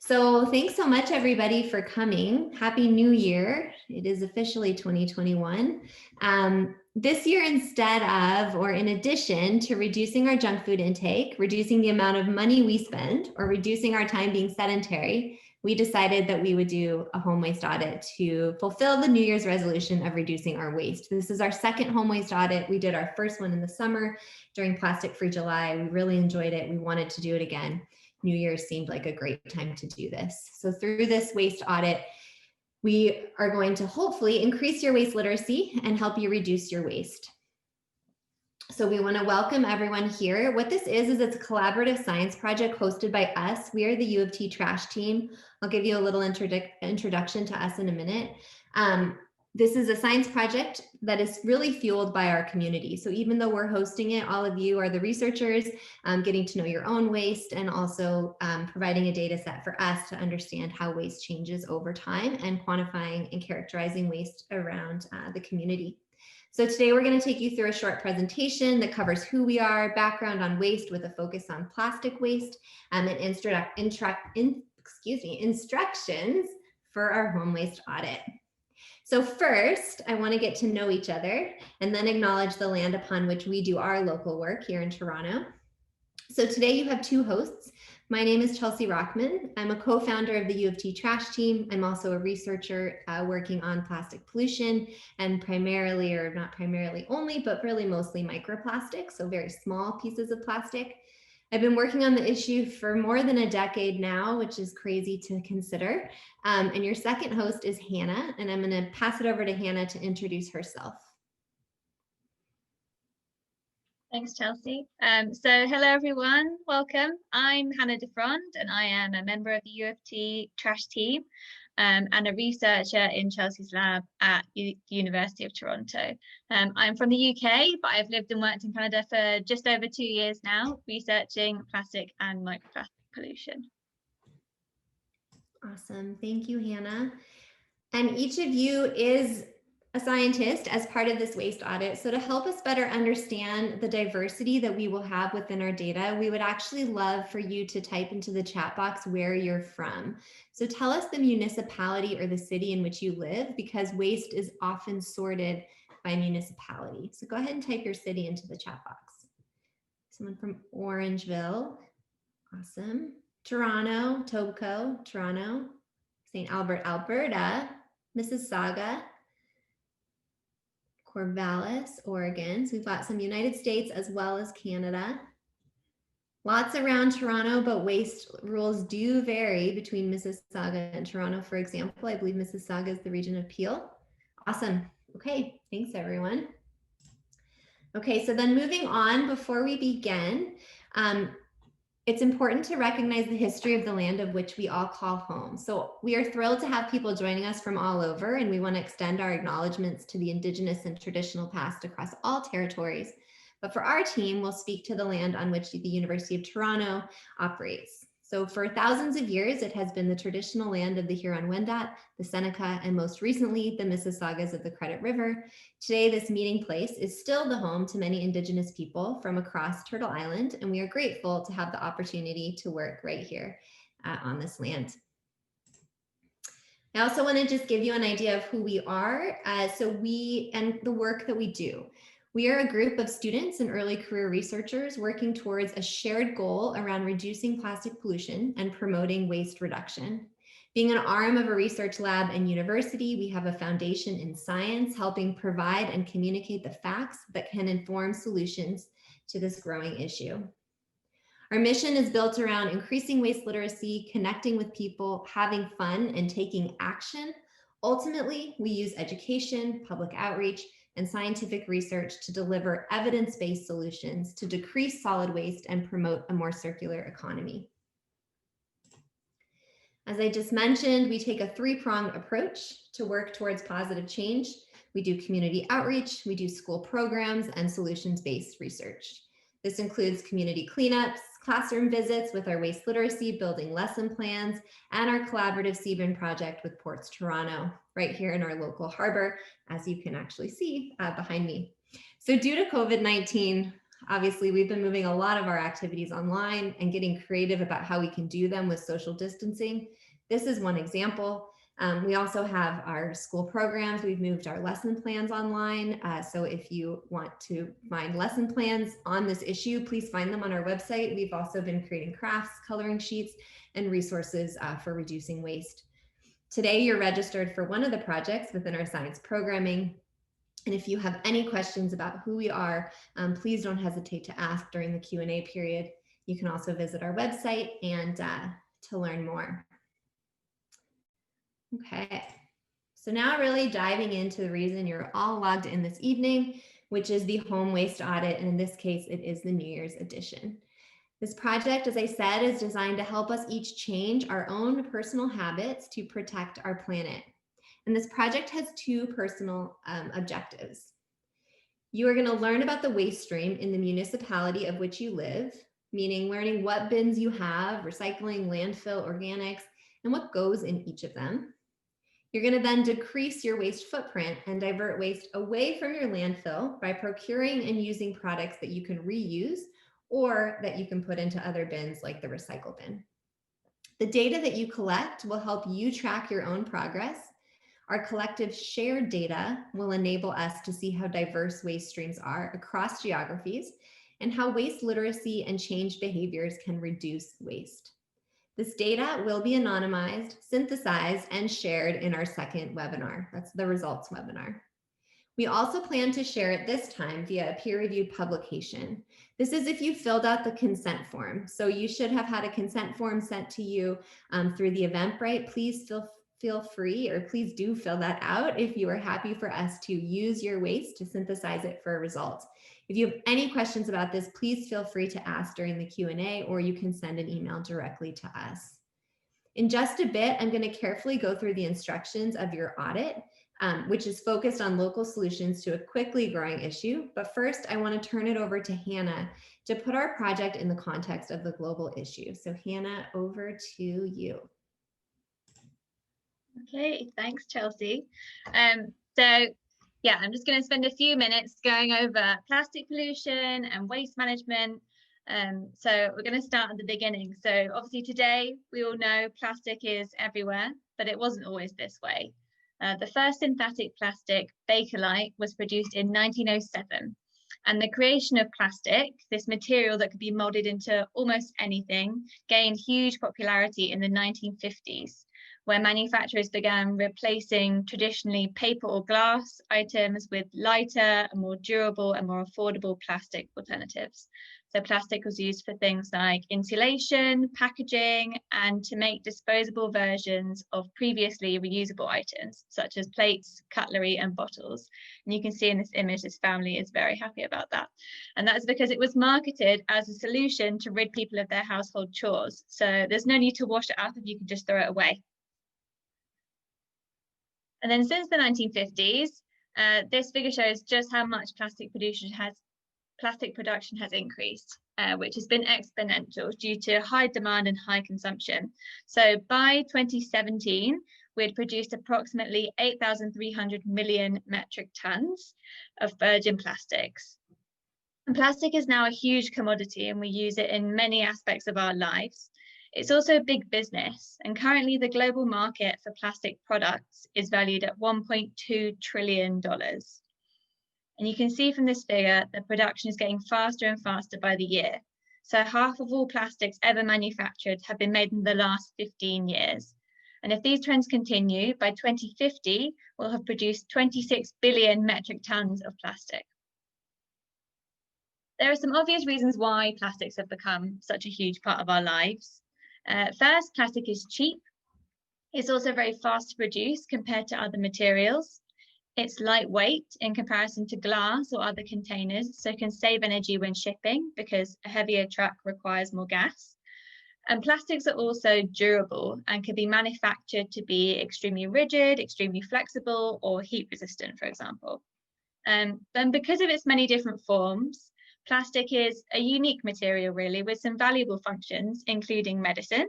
So thanks so much, everybody, for coming. Happy New Year. It is officially 2021. This year, instead of, or in addition to reducing our junk food intake, reducing the amount of money we spend, or reducing our time being sedentary, we decided that we would do a home waste audit to fulfill the New Year's resolution of reducing our waste. This is our second home waste audit. We did our first one in the summer during Plastic Free July. We really enjoyed it. We wanted to do it again. New Year's seemed like a great time to do this. So through this waste audit, we are going to hopefully increase your waste literacy and help you reduce your waste. So we want to welcome everyone here. What this is it's a collaborative science project hosted by us. We are the U of T trash team. I'll give you a little introduction to us in a minute. This is a science project that is really fueled by our community. So even though we're hosting it, all of you are the researchers, getting to know your own waste and also providing a data set for us to understand how waste changes over time and quantifying and characterizing waste around the community. So today we're going to take you through a short presentation that covers who we are, background on waste with a focus on plastic waste, and instructions for our home waste audit. So first, I want to get to know each other and then acknowledge the land upon which we do our local work here in Toronto. So today you have two hosts. My name is Chelsea Rockman. I'm a co-founder of the U of T trash team. I'm also a researcher working on plastic pollution and primarily, or not primarily only, but really mostly microplastics, so very small pieces of plastic. I've been working on the issue for more than a decade now, which is crazy to consider. And your second host is Hannah, and I'm going to pass it over to Hannah to introduce herself. Thanks, Chelsea. So hello, everyone. Welcome. I'm Hannah DeFrond, and I am a member of the U of T trash team and a researcher in Chelsea's lab at the University of Toronto. I'm from the UK, but I've lived and worked in Canada for just over 2 years now, researching plastic and microplastic pollution. Awesome. Thank you, Hannah. And each of you is a scientist as part of this waste audit. So to help us better understand the diversity that we will have within our data, we would actually love for you to type into the chat box where you're from. So tell us the municipality or the city in which you live, because waste is often sorted by municipality. So go ahead and type your city into the chat box. Someone from Orangeville. Awesome. Toronto, Tobico, Toronto. St. Albert, Alberta. Mississauga. Corvallis, Oregon. So we've got some United States as well as Canada. Lots around Toronto, but waste rules do vary between Mississauga and Toronto. For example, I believe Mississauga is the region of Peel. Awesome. Okay, thanks everyone. Okay, so then moving on, before we begin, it's important to recognize the history of the land of which we all call home. So we are thrilled to have people joining us from all over, and we want to extend our acknowledgements to the Indigenous and traditional past across all territories. But for our team, we'll speak to the land on which the University of Toronto operates. So for thousands of years, it has been the traditional land of the Huron-Wendat, the Seneca, and most recently, the Mississaugas of the Credit River. Today, this meeting place is still the home to many Indigenous people from across Turtle Island, and we are grateful to have the opportunity to work right here on this land. I also want to just give you an idea of who we are, and the work that we do. We are a group of students and early career researchers working towards a shared goal around reducing plastic pollution and promoting waste reduction. Being an arm of a research lab and university, we have a foundation in science, helping provide and communicate the facts that can inform solutions to this growing issue. Our mission is built around increasing waste literacy, connecting with people, having fun, and taking action. Ultimately, we use education, public outreach, and scientific research to deliver evidence-based solutions to decrease solid waste and promote a more circular economy. As I just mentioned, we take a three-pronged approach to work towards positive change. We do community outreach, we do school programs, and solutions-based research. This includes community cleanups, classroom visits with our waste literacy, building lesson plans, and our collaborative CBIN project with Ports Toronto, right here in our local harbor, as you can actually see behind me. So due to COVID-19, Obviously, we've been moving a lot of our activities online and getting creative about how we can do them with social distancing. This is one example. We also have our school programs. We've moved our lesson plans online. So if you want to find lesson plans on this issue, please find them on our website. We've also been creating crafts, coloring sheets, and resources for reducing waste. Today, you're registered for one of the projects within our science programming. And if you have any questions about who we are, please don't hesitate to ask during the Q&A period. You can also visit our website and to learn more. Okay, so now really diving into the reason you're all logged in this evening, which is the Home Waste Audit, and in this case, it is the New Year's edition. This project, as I said, is designed to help us each change our own personal habits to protect our planet. And this project has two personal objectives. You are going to learn about the waste stream in the municipality of which you live, meaning learning what bins you have, recycling, landfill, organics, and what goes in each of them. You're going to then decrease your waste footprint and divert waste away from your landfill by procuring and using products that you can reuse or that you can put into other bins like the recycle bin. The data that you collect will help you track your own progress. Our collective shared data will enable us to see how diverse waste streams are across geographies and how waste literacy and changed behaviors can reduce waste. This data will be anonymized, synthesized, and shared in our second webinar. That's the results webinar. We also plan to share it this time via a peer-reviewed publication. This is if you filled out the consent form. So you should have had a consent form sent to you through the Eventbrite. Please feel free, or please do fill that out if you are happy for us to use your waste to synthesize it for results. If you have any questions about this, please feel free to ask during the Q&A, or you can send an email directly to us. In just a bit, I'm going to carefully go through the instructions of your audit, which is focused on local solutions to a quickly growing issue. But first, I want to turn it over to Hannah to put our project in the context of the global issue. So Hannah, over to you. Okay, thanks, Chelsea. Yeah, I'm just going to spend a few minutes going over plastic pollution and waste management. So we're going to start at the beginning. So obviously today we all know plastic is everywhere, but it wasn't always this way. The first synthetic plastic, Bakelite, was produced in 1907. And the creation of plastic, this material that could be molded into almost anything, gained huge popularity in the 1950s. Where manufacturers began replacing traditionally paper or glass items with lighter, more durable and more affordable plastic alternatives. So plastic was used for things like insulation, packaging, and to make disposable versions of previously reusable items, such as plates, cutlery, and bottles. And you can see in this image, this family is very happy about that. And that's because it was marketed as a solution to rid people of their household chores. So there's no need to wash it up if you can just throw it away. And then since the 1950s, this figure shows just how much plastic production has increased, which has been exponential due to high demand and high consumption. So by 2017, we had produced approximately 8,300 million metric tons of virgin plastics. And plastic is now a huge commodity, and we use it in many aspects of our lives. It's also a big business, and currently the global market for plastic products is valued at $1.2 trillion. And you can see from this figure that production is getting faster and faster by the year. So half of all plastics ever manufactured have been made in the last 15 years. And if these trends continue, by 2050, we'll have produced 26 billion metric tons of plastic. There are some obvious reasons why plastics have become such a huge part of our lives. First, plastic is cheap. It's also very fast to produce compared to other materials. It's lightweight in comparison to glass or other containers, so it can save energy when shipping because a heavier truck requires more gas. And plastics are also durable and can be manufactured to be extremely rigid, extremely flexible, or heat resistant, for example. Then because of its many different forms, plastic is a unique material, really, with some valuable functions, including medicine,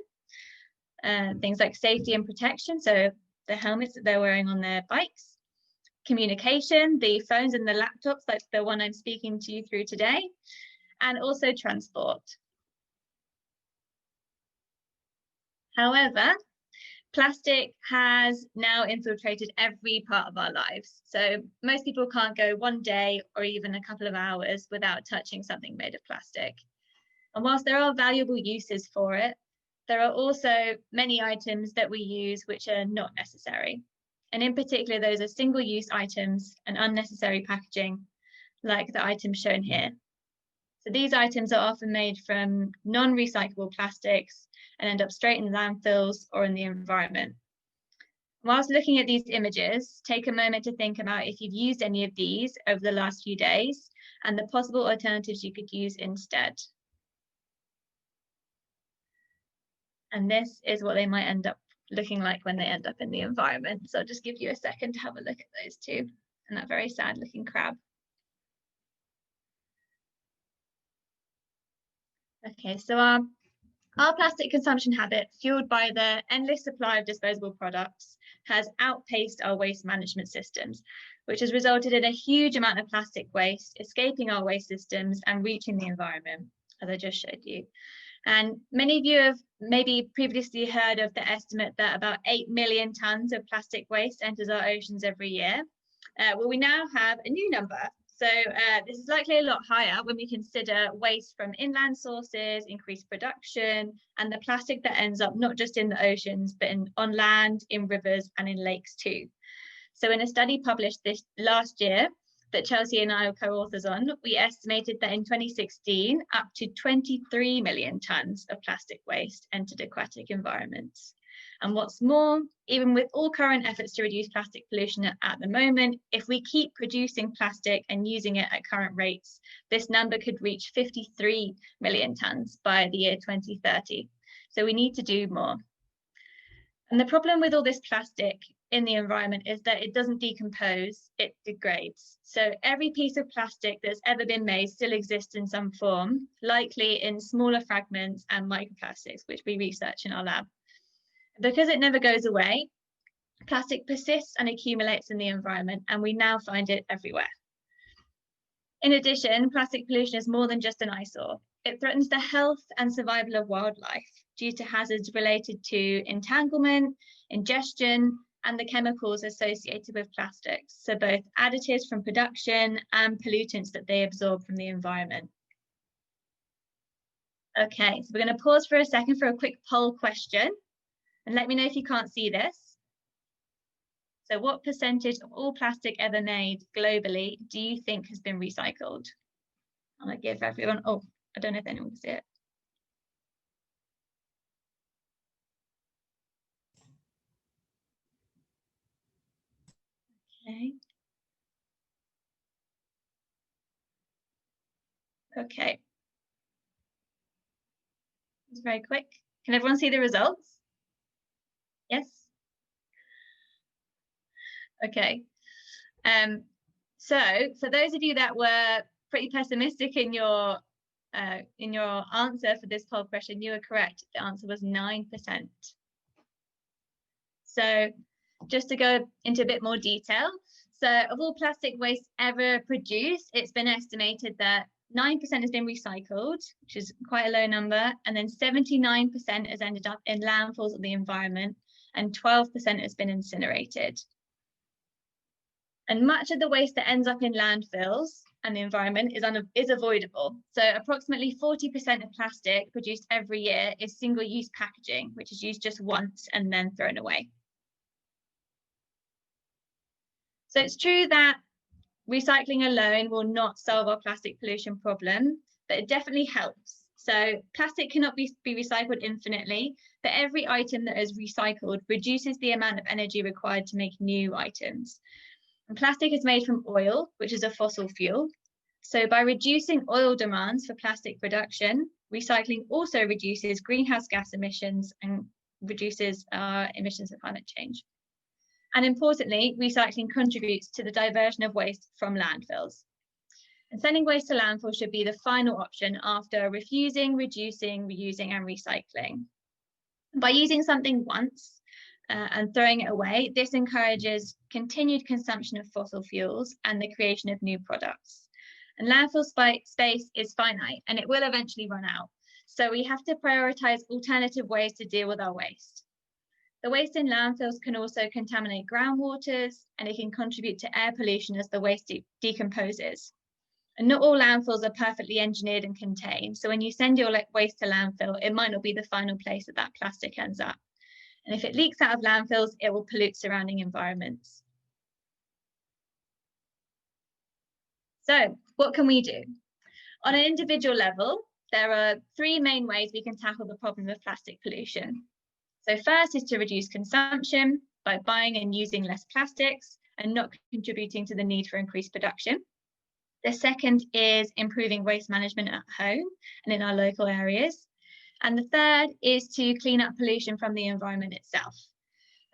things like safety and protection, so the helmets that they're wearing on their bikes, communication, the phones and the laptops, like the one I'm speaking to you through today, and also transport. However, plastic has now infiltrated every part of our lives. So most people can't go one day or even a couple of hours without touching something made of plastic. And whilst there are valuable uses for it, there are also many items that we use which are not necessary. And in particular, those are single-use items and unnecessary packaging, like the items shown here. So these items are often made from non-recyclable plastics and end up straight in landfills or in the environment. Whilst looking at these images, take a moment to think about if you've used any of these over the last few days and the possible alternatives you could use instead. And this is what they might end up looking like when they end up in the environment. So I'll just give you a second to have a look at those two and that very sad looking crab. Okay, so our plastic consumption habit, fueled by the endless supply of disposable products, has outpaced our waste management systems, which has resulted in a huge amount of plastic waste escaping our waste systems and reaching the environment, as I just showed you. And many of you have maybe previously heard of the estimate that about 8 million tons of plastic waste enters our oceans every year. Well, we now have a new number. So this is likely a lot higher when we consider waste from inland sources, increased production, and the plastic that ends up not just in the oceans, but on land, in rivers, and in lakes too. So in a study published this last year that Chelsea and I are co-authors on, we estimated that in 2016, up to 23 million tons of plastic waste entered aquatic environments. And what's more, even with all current efforts to reduce plastic pollution at the moment, if we keep producing plastic and using it at current rates, this number could reach 53 million tons by the year 2030. So we need to do more. And the problem with all this plastic in the environment is that it doesn't decompose, it degrades. So every piece of plastic that's ever been made still exists in some form, likely in smaller fragments and microplastics, which we research in our lab. Because it never goes away, plastic persists and accumulates in the environment, and we now find it everywhere. In addition, plastic pollution is more than just an eyesore. It threatens the health and survival of wildlife due to hazards related to entanglement, ingestion, and the chemicals associated with plastics, so both additives from production and pollutants that they absorb from the environment. Okay, so we're going to pause for a second for a quick poll question. And let me know if you can't see this. So what percentage of all plastic ever made globally do you think has been recycled? I'm going to give everyone, oh, I don't know if anyone can see it. Okay. Okay. It's very quick. Can everyone see the results? Yes? Okay. So for those of you that were pretty pessimistic in your answer for this poll question, you were correct. The answer was 9%. So just to go into a bit more detail, so of all plastic waste ever produced, it's been estimated that 9% has been recycled, which is quite a low number, and then 79% has ended up in landfills of the environment, and 12% has been incinerated. And much of the waste that ends up in landfills and the environment is avoidable. So approximately 40% of plastic produced every year is single-use packaging, which is used just once and then thrown away. So it's true that recycling alone will not solve our plastic pollution problem, but it definitely helps. So plastic cannot be recycled infinitely, but every item that is recycled reduces the amount of energy required to make new items. And plastic is made from oil, which is a fossil fuel. So by reducing oil demands for plastic production, recycling also reduces greenhouse gas emissions and reduces our emissions of climate change. And importantly, recycling contributes to the diversion of waste from landfills. And sending waste to landfill should be the final option after refusing, reducing, reusing, and recycling. By using something once and throwing it away, this encourages continued consumption of fossil fuels and the creation of new products. And landfill space is finite and it will eventually run out. So we have to prioritize alternative ways to deal with our waste. The waste in landfills can also contaminate groundwaters, and it can contribute to air pollution as the waste decomposes. And not all landfills are perfectly engineered and contained. So when you send your waste to landfill, it might not be the final place that that plastic ends up. And if it leaks out of landfills, it will pollute surrounding environments. So what can we do? On an individual level, there are three main ways we can tackle the problem of plastic pollution. So first is to reduce consumption by buying and using less plastics and not contributing to the need for increased production. The second is improving waste management at home and in our local areas. And the third is to clean up pollution from the environment itself.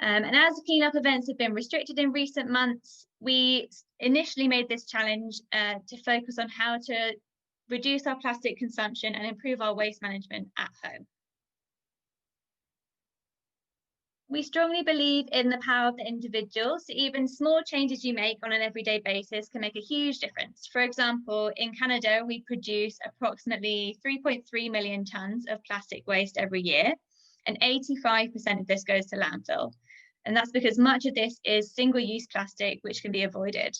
And as cleanup events have been restricted in recent months, we initially made this challenge to focus on how to reduce our plastic consumption and improve our waste management at home. We strongly believe in the power of the individual, so even small changes you make on an everyday basis can make a huge difference. For example, in Canada, we produce approximately 3.3 million tonnes of plastic waste every year, and 85% of this goes to landfill. And that's because much of this is single-use plastic, which can be avoided.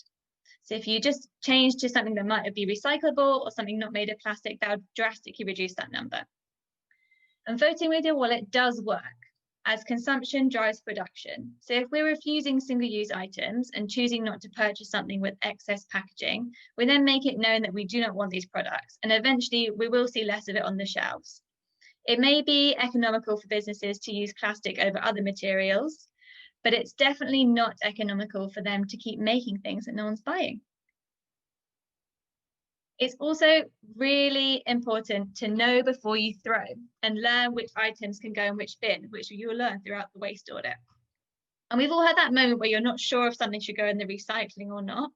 So if you just change to something that might be recyclable or something not made of plastic, that would drastically reduce that number. And voting with your wallet does work, as consumption drives production. So if we're refusing single-use items and choosing not to purchase something with excess packaging, we then make it known that we do not want these products, and eventually we will see less of it on the shelves. It may be economical for businesses to use plastic over other materials, but it's definitely not economical for them to keep making things that no one's buying. It's also really important to know before you throw and learn which items can go in which bin, which you will learn throughout the waste audit. And we've all had that moment where you're not sure if something should go in the recycling or not,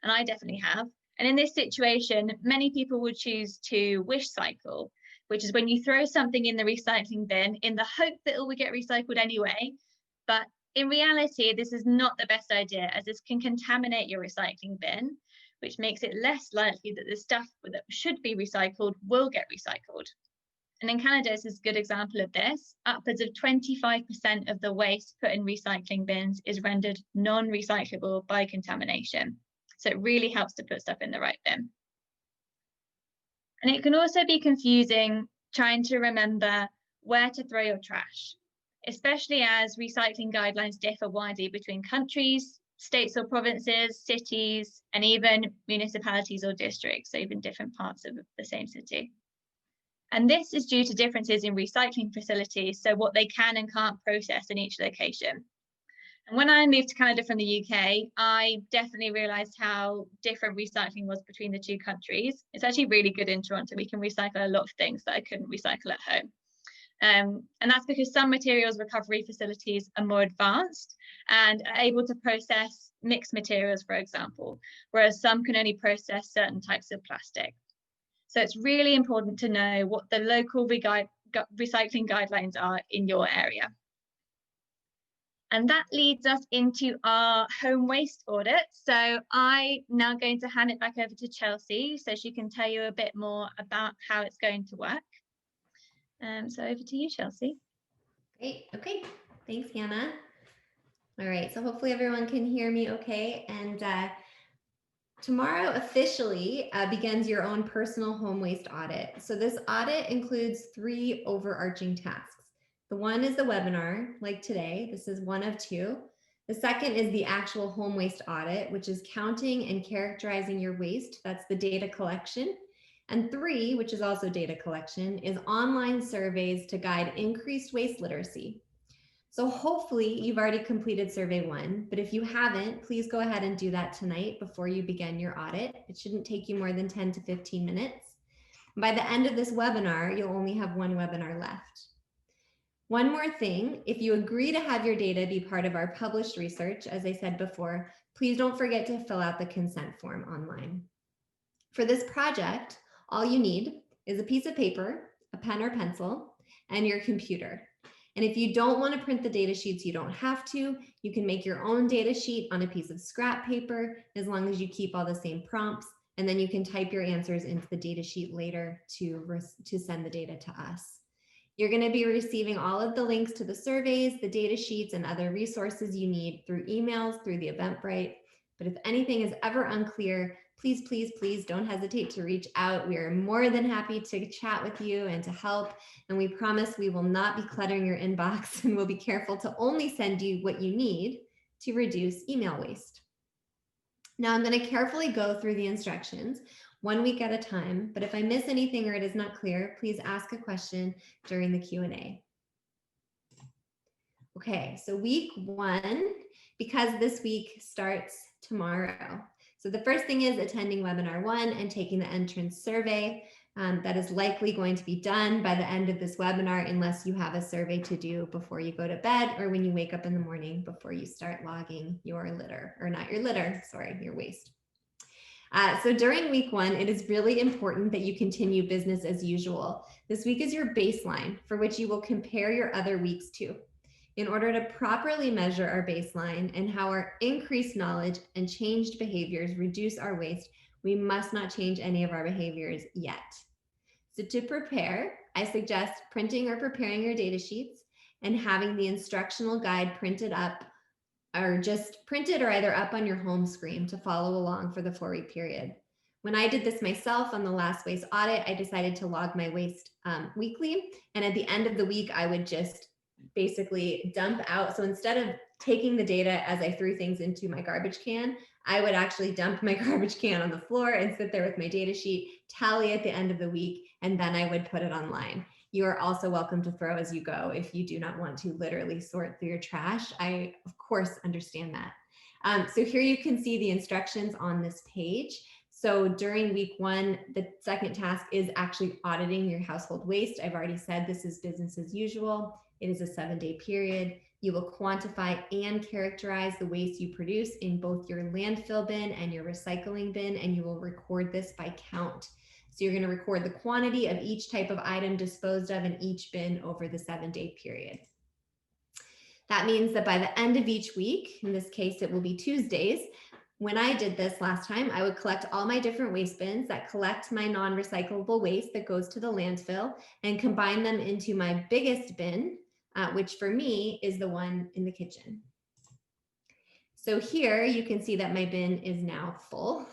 and I definitely have. And in this situation, many people would choose to wish cycle, which is when you throw something in the recycling bin in the hope that it will get recycled anyway. But in reality, this is not the best idea, as this can contaminate your recycling bin, which makes it less likely that the stuff that should be recycled will get recycled. And in Canada, this is a good example of this. Upwards of 25% of the waste put in recycling bins is rendered non-recyclable by contamination. So it really helps to put stuff in the right bin. And it can also be confusing trying to remember where to throw your trash, especially as recycling guidelines differ widely between countries, states or provinces, cities, and even municipalities or districts, so even different parts of the same city. And this is due to differences in recycling facilities, so what they can and can't process in each location. And when I moved to Canada from the UK, I definitely realised how different recycling was between the two countries. It's actually really good in Toronto. We can recycle a lot of things that I couldn't recycle at home. And that's because some materials recovery facilities are more advanced and are able to process mixed materials, for example, whereas some can only process certain types of plastic. So it's really important to know what the local recycling guidelines are in your area. And that leads us into our home waste audit. So I'm now going to hand it back over to Chelsea so she can tell you a bit more about how it's going to work. So over to you, Chelsea. Great. Okay. Thanks, Hannah. All right. So hopefully everyone can hear me okay. And tomorrow officially begins your own personal home waste audit. So this audit includes 3 overarching tasks. The one is the webinar, like today. This is one of 2. The second is the actual home waste audit, which is counting and characterizing your waste. That's the data collection. And 3, which is also data collection, is online surveys to guide increased waste literacy. So hopefully you've already completed survey 1, but if you haven't, please go ahead and do that tonight before you begin your audit. It shouldn't take you more than 10 to 15 minutes. By the end of this webinar, you'll only have 1 webinar left. One more thing, if you agree to have your data be part of our published research, as I said before, please don't forget to fill out the consent form online. For this project, all you need is a piece of paper, a pen or pencil, and your computer. And if you don't want to print the data sheets, you don't have to. You can make your own data sheet on a piece of scrap paper as long as you keep all the same prompts. And then you can type your answers into the data sheet later to send the data to us. You're going to be receiving all of the links to the surveys, the data sheets, and other resources you need through emails, through the Eventbrite. But if anything is ever unclear, please, please, please don't hesitate to reach out. We are more than happy to chat with you and to help. And we promise we will not be cluttering your inbox, and we'll be careful to only send you what you need to reduce email waste. Now I'm going to carefully go through the instructions 1 week at a time, but if I miss anything or it is not clear, please ask a question during the Q&A. Okay, so week 1, because this week starts tomorrow. So the first thing is attending webinar 1 and taking the entrance survey. That is likely going to be done by the end of this webinar unless you have a survey to do before you go to bed or when you wake up in the morning before you start logging your litter, or not your litter, sorry, your waste. So during week 1, it is really important that you continue business as usual. This week is your baseline for which you will compare your other weeks to. In order to properly measure our baseline and how our increased knowledge and changed behaviors reduce our waste, we must not change any of our behaviors yet. So to prepare, I suggest printing or preparing your data sheets and having the instructional guide printed up, or just printed or either up on your home screen to follow along for the 4-week period. When I did this myself on the last waste audit, I decided to log my waste weekly. And at the end of the week, I would just basically dump out. So instead of taking the data as I threw things into my garbage can, I would actually dump my garbage can on the floor and sit there with my data sheet, tally at the end of the week, and then I would put it online. You are also welcome to throw as you go if you do not want to literally sort through your trash. I, of course, understand that. So here you can see the instructions on this page. So during week 1, the second task is actually auditing your household waste. I've already said this is business as usual. It is a 7-day period. You will quantify and characterize the waste you produce in both your landfill bin and your recycling bin, and you will record this by count. So you're going to record the quantity of each type of item disposed of in each bin over the 7-day period. That means that by the end of each week, in this case, it will be Tuesdays. When I did this last time, I would collect all my different waste bins that collect my non-recyclable waste that goes to the landfill and combine them into my biggest bin, which for me is the one in the kitchen. So here you can see that my bin is now full,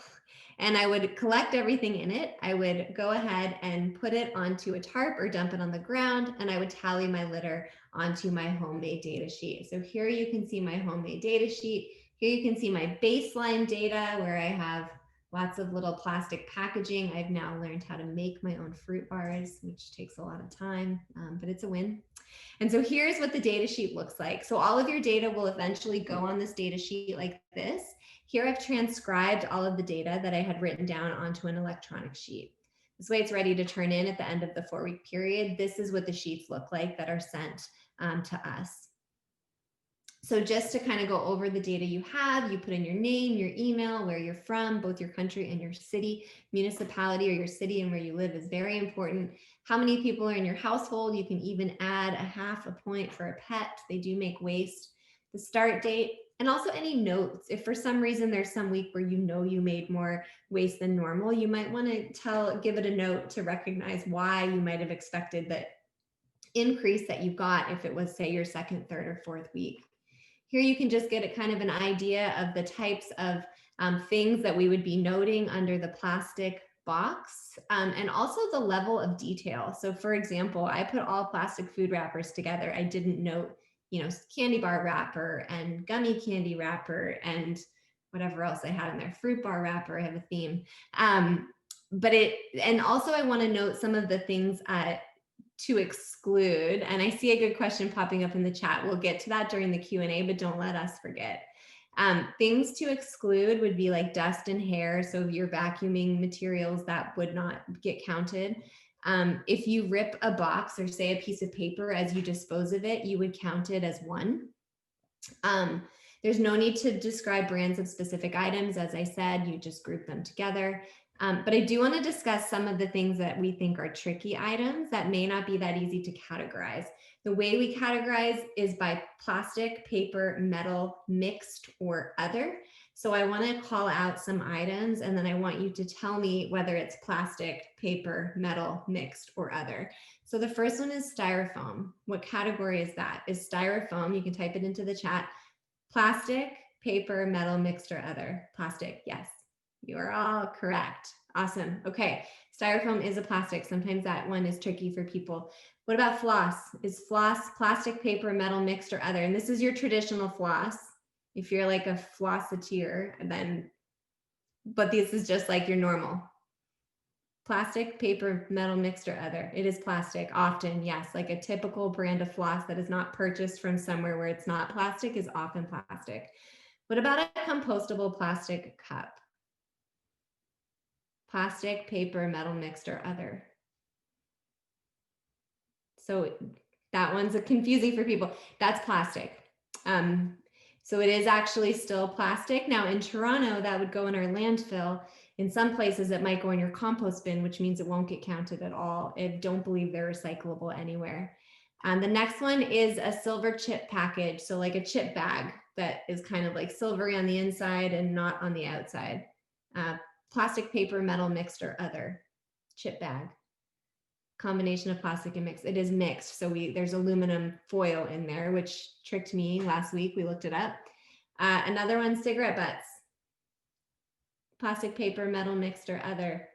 and I would collect everything in it. I would go ahead and put it onto a tarp or dump it on the ground, and I would tally my litter onto my homemade data sheet. So here you can see my homemade data sheet. Here you can see my baseline data where I have lots of little plastic packaging. I've now learned how to make my own fruit bars, which takes a lot of time, but it's a win. And so here's what the data sheet looks like. So all of your data will eventually go on this data sheet like this. Here I've transcribed all of the data that I had written down onto an electronic sheet. This way it's ready to turn in at the end of the 4-week period. This is what the sheets look like that are sent to us. So just to kind of go over the data you have, you put in your name, your email, where you're from, both your country and your city, municipality or your city and where you live is very important. How many people are in your household? You can even add a half a point for a pet. They do make waste. The start date, and also any notes. If for some reason there's some week where you know you made more waste than normal, you might want to give it a note to recognize why you might have expected that increase that you got if it was, say, your second, third, or fourth week. Here you can just get a kind of an idea of the types of things that we would be noting under the plastic box, and also the level of detail. So for example, I put all plastic food wrappers together. I didn't note, candy bar wrapper and gummy candy wrapper and whatever else I had in there, fruit bar wrapper. I have a theme. And also I want to note some of the things to exclude, and I see a good question popping up in the chat. We'll get to that during the Q&A, but don't let us forget. Things to exclude would be like dust and hair. So if you're vacuuming materials, that would not get counted. If you rip a box or say a piece of paper as you dispose of it, you would count it as one. There's no need to describe brands of specific items. As I said, you just group them together. But I do want to discuss some of the things that we think are tricky items that may not be that easy to categorize. The way we categorize is by plastic, paper, metal, mixed, or other. So I want to call out some items, and then I want you to tell me whether it's plastic, paper, metal, mixed, or other. So the first one is styrofoam. What category is that? Is styrofoam, you can type it into the chat, plastic, paper, metal, mixed, or other? Plastic, yes. You are all correct. Awesome. Okay, styrofoam is a plastic. Sometimes that one is tricky for people. What about floss? Is floss plastic, paper, metal, mixed, or other? And this is your traditional floss. If you're like a flossiteer, then, but this is just like your normal. Plastic, paper, metal, mixed, or other. It is plastic often, yes. Like a typical brand of floss that is not purchased from somewhere where it's not plastic is often plastic. What about a compostable plastic cup? Plastic, paper, metal, mixed, or other. So that one's confusing for people. That's plastic. So it is actually still plastic. Now in Toronto, that would go in our landfill. In some places, it might go in your compost bin, which means it won't get counted at all. I don't believe they're recyclable anywhere. The next one is a silver chip package. So like a chip bag that is kind of like silvery on the inside and not on the outside. Plastic, paper, metal, mixed, or other. Chip bag. Combination of plastic and mixed. It is mixed. So there's aluminum foil in there, which tricked me last week. We looked it up. Another one, cigarette butts. Plastic, paper, metal, mixed, or other.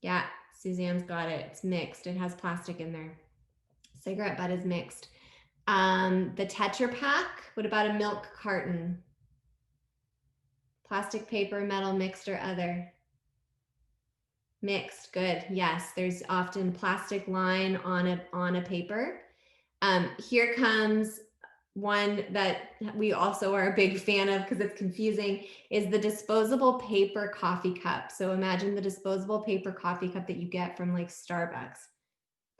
Yeah, Suzanne's got it. It's mixed. It has plastic in there. Cigarette butt is mixed. The Tetra Pak. What about a milk carton? Plastic, paper, metal, mixed, or other. Mixed, good. Yes, there's often plastic line on a paper. Here comes one that we also are a big fan of because it's confusing, is the disposable paper coffee cup. So imagine the disposable paper coffee cup that you get from like Starbucks.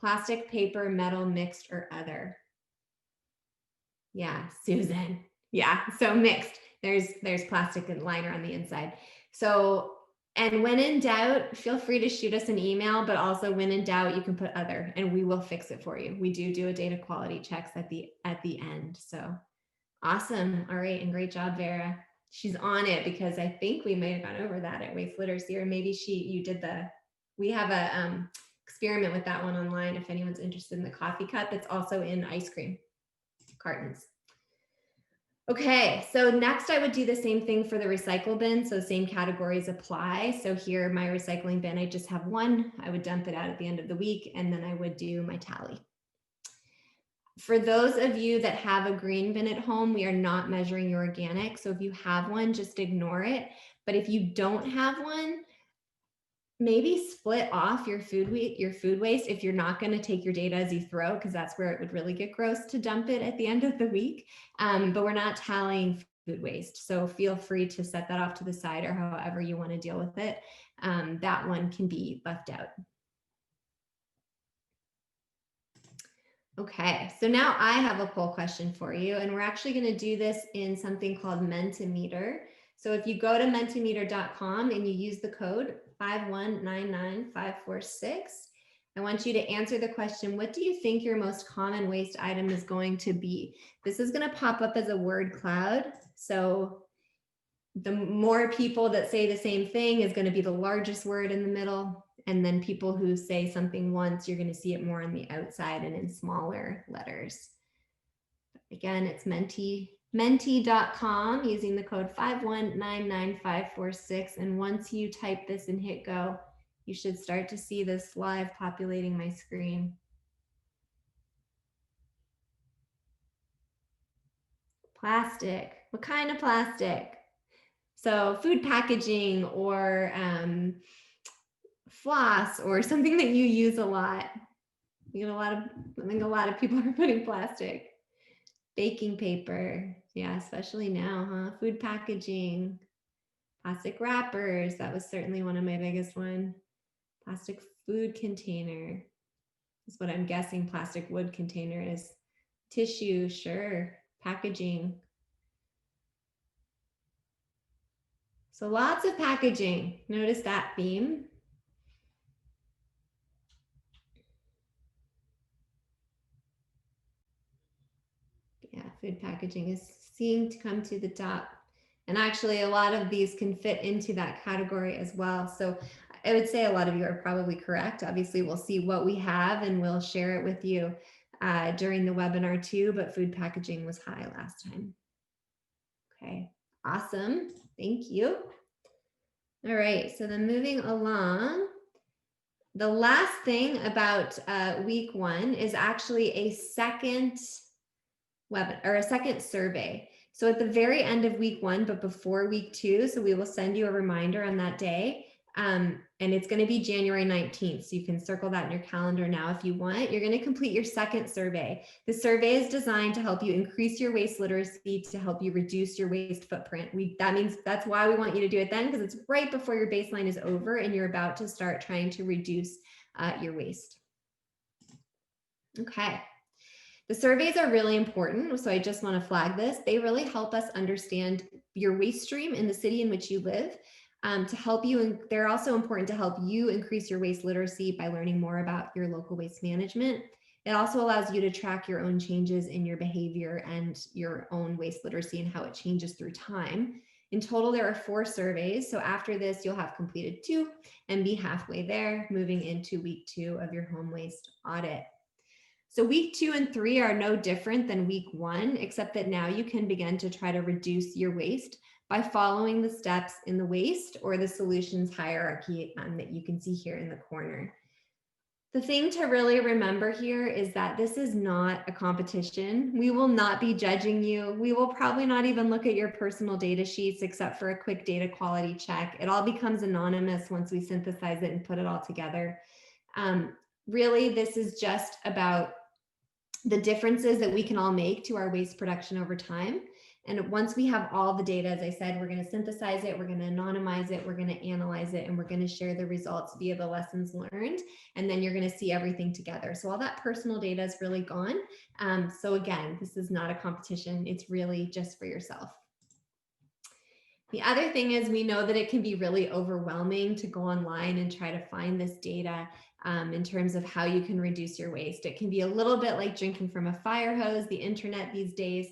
Plastic, paper, metal, mixed, or other. Yeah, Susan. Yeah, so mixed. There's plastic and liner on the inside. So, and when in doubt, feel free to shoot us an email, but also when in doubt, you can put other and we will fix it for you. We do a data quality checks at the end. So awesome. All right. And great job, Vera. She's on it because I think we might have gone over that at Waste Literacy, or maybe we have a experiment with that one online if anyone's interested in the coffee cup. It's also in ice cream cartons. Okay, so next I would do the same thing for the recycle bin. So same categories apply. So here, my recycling bin, I just have one. I would dump it out at the end of the week, and then I would do my tally. For those of you that have a green bin at home, we are not measuring your organic. So if you have one, just ignore it. But if you don't have one, maybe split off your food waste if you're not going to take your data as you throw, because that's where it would really get gross to dump it at the end of the week. But we're not tallying food waste. So feel free to set that off to the side or however you want to deal with it. That one can be left out. Okay, so now I have a poll question for you, and we're actually going to do this in something called Mentimeter. So if you go to mentimeter.com and you use the code 5199546, I want you to answer the question, what do you think your most common waste item is going to be? This is going to pop up as a word cloud. So the more people that say the same thing is going to be the largest word in the middle. And then people who say something once, you're going to see it more on the outside and in smaller letters. Again, it's menti.com using the code 5199546. And once you type this and hit go, you should start to see this live populating my screen. Plastic. What kind of plastic? So food packaging or floss or something that you use a lot. You get I think a lot of people are putting plastic. Baking paper, yeah, especially now, huh? Food packaging, plastic wrappers, that was certainly one of my biggest one. Plastic food container is what I'm guessing plastic wood container is. Tissue, sure, packaging. So lots of packaging. Notice that theme. Yeah, food packaging is seeing to come to the top. And actually, a lot of these can fit into that category as well. So I would say a lot of you are probably correct. Obviously, we'll see what we have and we'll share it with you during the webinar too, but food packaging was high last time. Okay, awesome. Thank you. All right, so then moving along, the last thing about week 1 is actually a second survey. So at the very end of week 1, but before week 2, so we will send you a reminder on that day. And it's going to be January 19th. So you can circle that in your calendar now if you want. You're going to complete your second survey. The survey is designed to help you increase your waste literacy, to help you reduce your waste footprint. That's why we want you to do it then, because it's right before your baseline is over and you're about to start trying to reduce your waste. Okay. The surveys are really important, so I just want to flag this. They really help us understand your waste stream in the city in which you live. To help you, and they're also important to help you increase your waste literacy by learning more about your local waste management. It also allows you to track your own changes in your behavior and your own waste literacy and how it changes through time. In total, there are 4 surveys. So after this, you'll have completed 2 and be halfway there, moving into week 2 of your home waste audit. So week 2 and 3 are no different than week 1, except that now you can begin to try to reduce your waste by following the steps in the waste or the solutions hierarchy that you can see here in the corner. The thing to really remember here is that this is not a competition. We will not be judging you. We will probably not even look at your personal data sheets except for a quick data quality check. It all becomes anonymous once we synthesize it and put it all together. Really, this is just about the differences that we can all make to our waste production over time. And once we have all the data, as I said, we're going to synthesize it, we're going to anonymize it, we're going to analyze it, and we're going to share the results via the lessons learned. And then you're going to see everything together. So all that personal data is really gone. So again, this is not a competition. It's really just for yourself. The other thing is we know that it can be really overwhelming to go online and try to find this data in terms of how you can reduce your waste. It can be a little bit like drinking from a fire hose, the internet these days.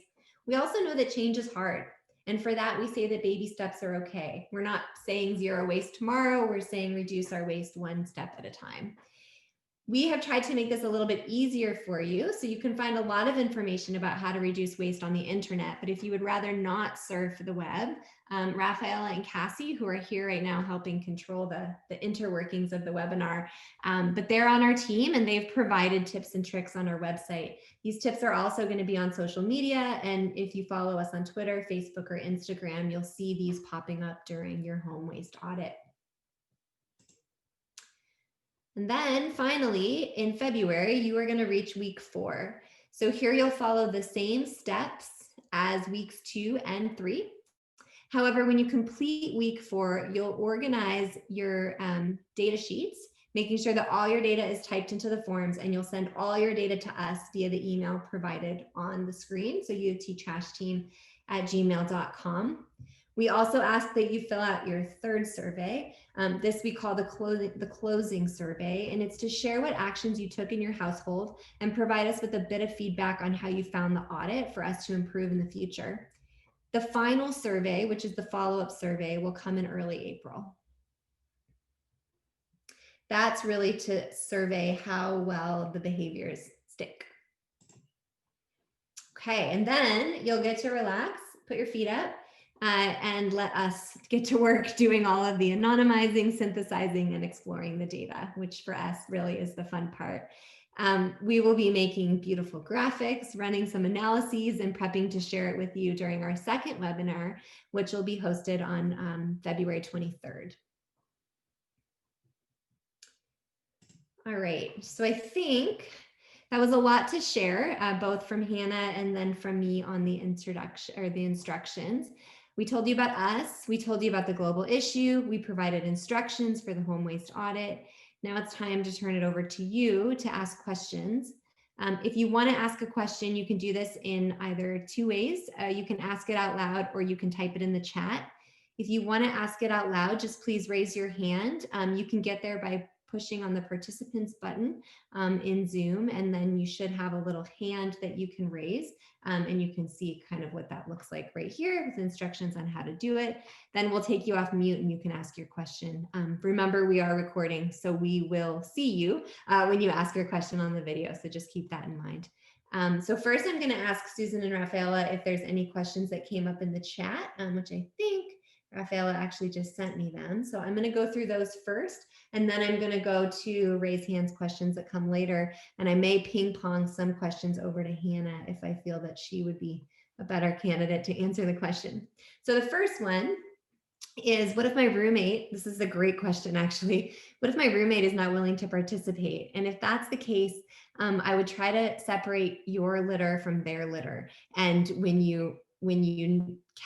We also know that change is hard. And for that, we say that baby steps are okay. We're not saying zero waste tomorrow. We're saying reduce our waste one step at a time. We have tried to make this a little bit easier for you, so you can find a lot of information about how to reduce waste on the internet. But if you would rather not surf the web, Rafaela and Cassie, who are here right now helping control the interworkings of the webinar, but they're on our team and they've provided tips and tricks on our website. These tips are also going to be on social media, and if you follow us on Twitter, Facebook, or Instagram, you'll see these popping up during your home waste audit. And then finally, in February, you are going to reach week 4. So here you'll follow the same steps as weeks 2 and 3. However, when you complete week 4, you'll organize your data sheets, making sure that all your data is typed into the forms, and you'll send all your data to us via the email provided on the screen, so ufttrashteam@gmail.com. We also ask that you fill out your 3rd survey. This we call the closing survey, and it's to share what actions you took in your household and provide us with a bit of feedback on how you found the audit for us to improve in the future. The final survey, which is the follow-up survey, will come in early April. That's really to survey how well the behaviors stick. Okay, and then you'll get to relax, put your feet up, and let us get to work doing all of the anonymizing, synthesizing, and exploring the data, which for us really is the fun part. We will be making beautiful graphics, running some analyses, and prepping to share it with you during our 2nd webinar, which will be hosted on February 23rd. All right, so I think that was a lot to share, both from Hannah and then from me on the introduction or the instructions. We told you about us, we told you about the global issue, we provided instructions for the home waste audit. Now it's time to turn it over to you to ask questions. If you want to ask a question, you can do this in either 2 ways. You can ask it out loud or you can type it in the chat. If you want to ask it out loud, just please raise your hand. You can get there by pushing on the participants button in Zoom, and then you should have a little hand that you can raise, and you can see kind of what that looks like right here with instructions on how to do it. Then we'll take you off mute and you can ask your question. Remember, we are recording, so we will see you when you ask your question on the video, so just keep that in mind. So first I'm going to ask Susan and Rafaela if there's any questions that came up in the chat, which I think Rafaela actually just sent me them. So I'm going to go through those first, and then I'm going to go to raise hands questions that come later. And I may ping pong some questions over to Hannah if I feel that she would be a better candidate to answer the question. So the first one is, what if my roommate, this is a great question actually, what if my roommate is not willing to participate? And if that's the case, I would try to separate your litter from their litter. And when you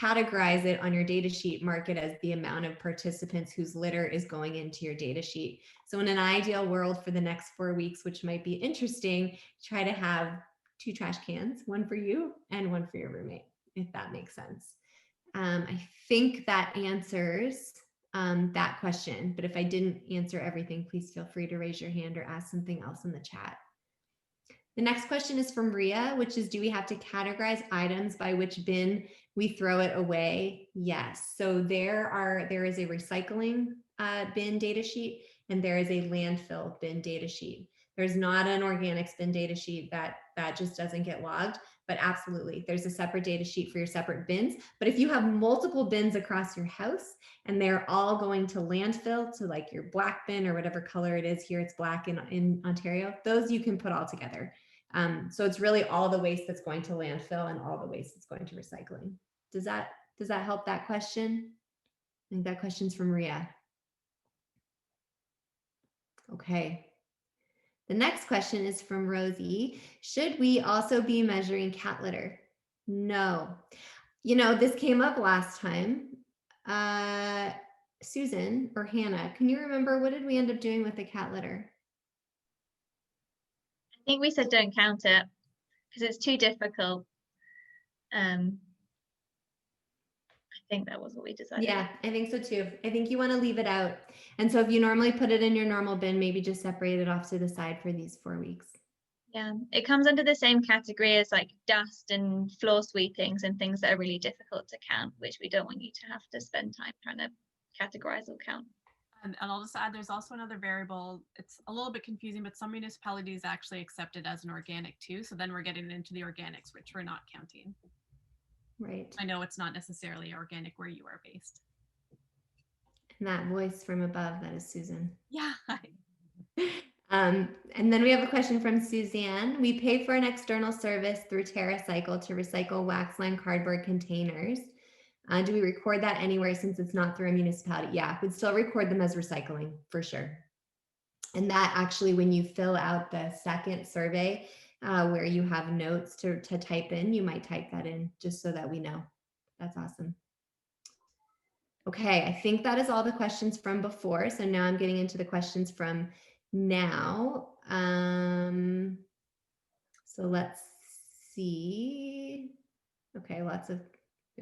categorize it on your data sheet, mark it as the amount of participants whose litter is going into your data sheet. So in an ideal world for the next 4 weeks, which might be interesting, try to have 2 trash cans, one for you and one for your roommate, if that makes sense. I think that answers that question, but if I didn't answer everything, please feel free to raise your hand or ask something else in the chat. The next question is from Ria, which is, do we have to categorize items by which bin we throw it away? Yes. So there is a recycling bin data sheet, and there is a landfill bin data sheet. There's not an organics bin data sheet that just doesn't get logged, but absolutely, there's a separate data sheet for your separate bins. But if you have multiple bins across your house and they're all going to landfill, to like your black bin or whatever color it is, here it's black in Ontario, those you can put all together. So it's really all the waste that's going to landfill and all the waste that's going to recycling. Does that help that question? I think that question's from Ria. Okay. The next question is from Rosie. Should we also be measuring cat litter? No. You know, this came up last time. Susan or Hannah, can you remember, what did we end up doing with the cat litter? I think we said don't count it because it's too difficult. I think that was what we decided. Yeah, I think so too. I think you want to leave it out. And so if you normally put it in your normal bin, maybe just separate it off to the side for these 4 weeks. Yeah, it comes under the same category as like dust and floor sweepings and things that are really difficult to count, which we don't want you to have to spend time trying to categorize or count. And I'll just add, there's also another variable. It's a little bit confusing, but some municipalities actually accept it as an organic too. So then we're getting into the organics, which we're not counting. Right. I know it's not necessarily organic where you are based. And that voice from above, that is Susan. Yeah. And then we have a question from Suzanne. We pay for an external service through TerraCycle to recycle waxline cardboard containers. Do we record that anywhere since it's not through a municipality? Yeah, we'd still record them as recycling for sure. And that actually, when you fill out the second survey where you have notes to type in, you might type that in just so that we know. That's awesome. Okay, I think that is all the questions from before. So now I'm getting into the questions from now. So let's see. Okay,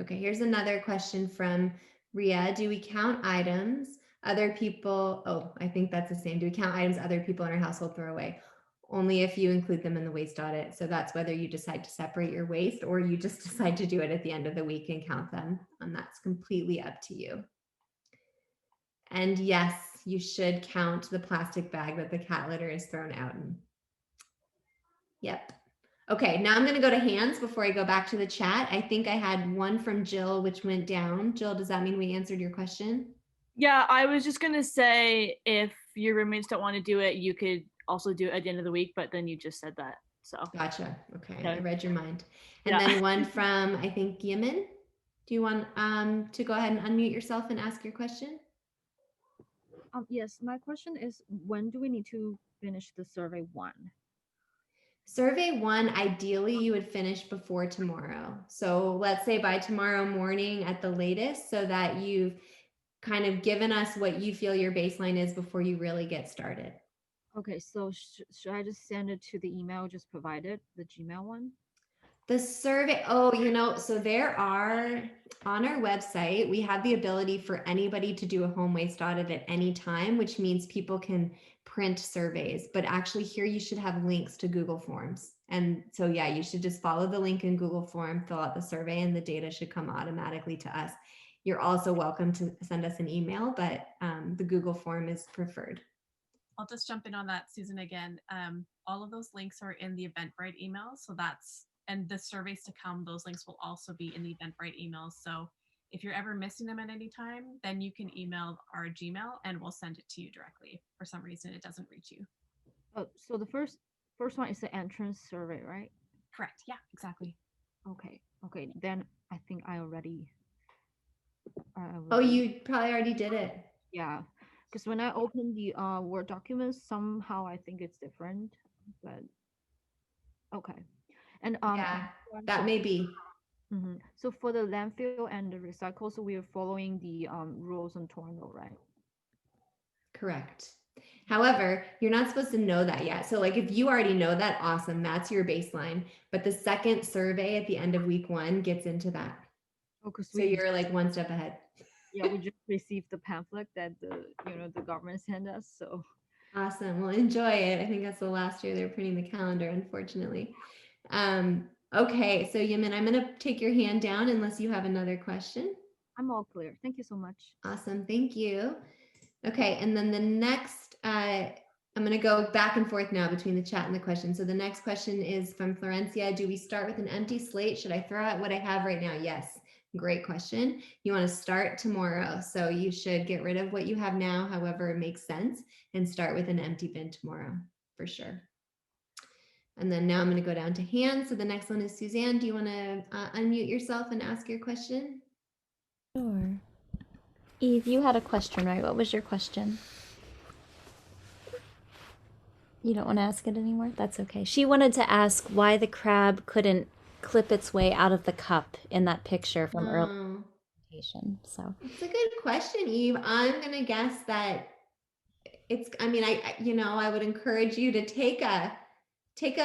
okay, here's another question from Ria. Do we count items other people, I think that's the same. Do we count items other people in our household throw away? Only if you include them in the waste audit. So that's whether you decide to separate your waste or you just decide to do it at the end of the week and count them. And that's completely up to you. And yes, you should count the plastic bag that the cat litter is thrown out in. Yep. Okay, now I'm going to go to hands before I go back to the chat. I think I had one from Jill, which went down. Jill, does that mean we answered your question? Yeah, I was just going to say if your roommates don't want to do it, you could also do it at the end of the week, but then you just said that. So gotcha. Okay, I read your mind. And yeah. Then one from, I think, Yemen. Do you want to go ahead and unmute yourself and ask your question? Yes, my question is, when do we need to finish the survey 1? Survey 1, ideally you would finish before tomorrow. So let's say by tomorrow morning at the latest, so that you've kind of given us what you feel your baseline is before you really get started. Okay, so should I just send it to the email just provided, the Gmail one? The survey, so there are, on our website, we have the ability for anybody to do a home waste audit at any time, which means people can print surveys, but actually here you should have links to Google Forms. And so, yeah, you should just follow the link in Google Form, fill out the survey, and the data should come automatically to us. You're also welcome to send us an email, but the Google Form is preferred. I'll just jump in on that, Susan, again. All of those links are in the Eventbrite email. So and the surveys to come, those links will also be in the Eventbrite emails. So if you're ever missing them at any time, then you can email our Gmail and we'll send it to you directly. If for some reason it doesn't reach you. Oh, so the first one is the entrance survey, right? Correct. Yeah, exactly. Okay. Then I think I already. Oh, you probably already did it. Yeah, because when I open the Word documents, somehow I think it's different. But okay, and Yeah, that may be. So for the landfill and the recycle, so we are following the rules on Toronto, right? Correct. However, you're not supposed to know that yet. So like if you already know that, awesome, that's your baseline. But the second survey at the end of week 1 gets into that. Oh, so you're like one step ahead. Yeah, we just received the pamphlet that the government sent us. So awesome. Well, enjoy it. I think that's the last year they're printing the calendar, unfortunately. Okay, so Yamin, I'm gonna take your hand down unless you have another question. I'm all clear. Thank you so much. Awesome, thank you. Okay, and then the next, I'm gonna go back and forth now between the chat and the question. So the next question is from Florencia. Do we start with an empty slate? Should I throw out what I have right now? Yes, great question. You wanna start tomorrow. So you should get rid of what you have now, however it makes sense, and start with an empty bin tomorrow, for sure. And then now I'm going to go down to hands. So the next one is Suzanne. Do you want to unmute yourself and ask your question? Sure. Eve, you had a question, right? What was your question? You don't want to ask it anymore? That's okay. She wanted to ask why the crab couldn't clip its way out of the cup in that picture from earlier presentation. So it's a good question, Eve. I'm going to guess that it's, I mean, I would encourage you to take a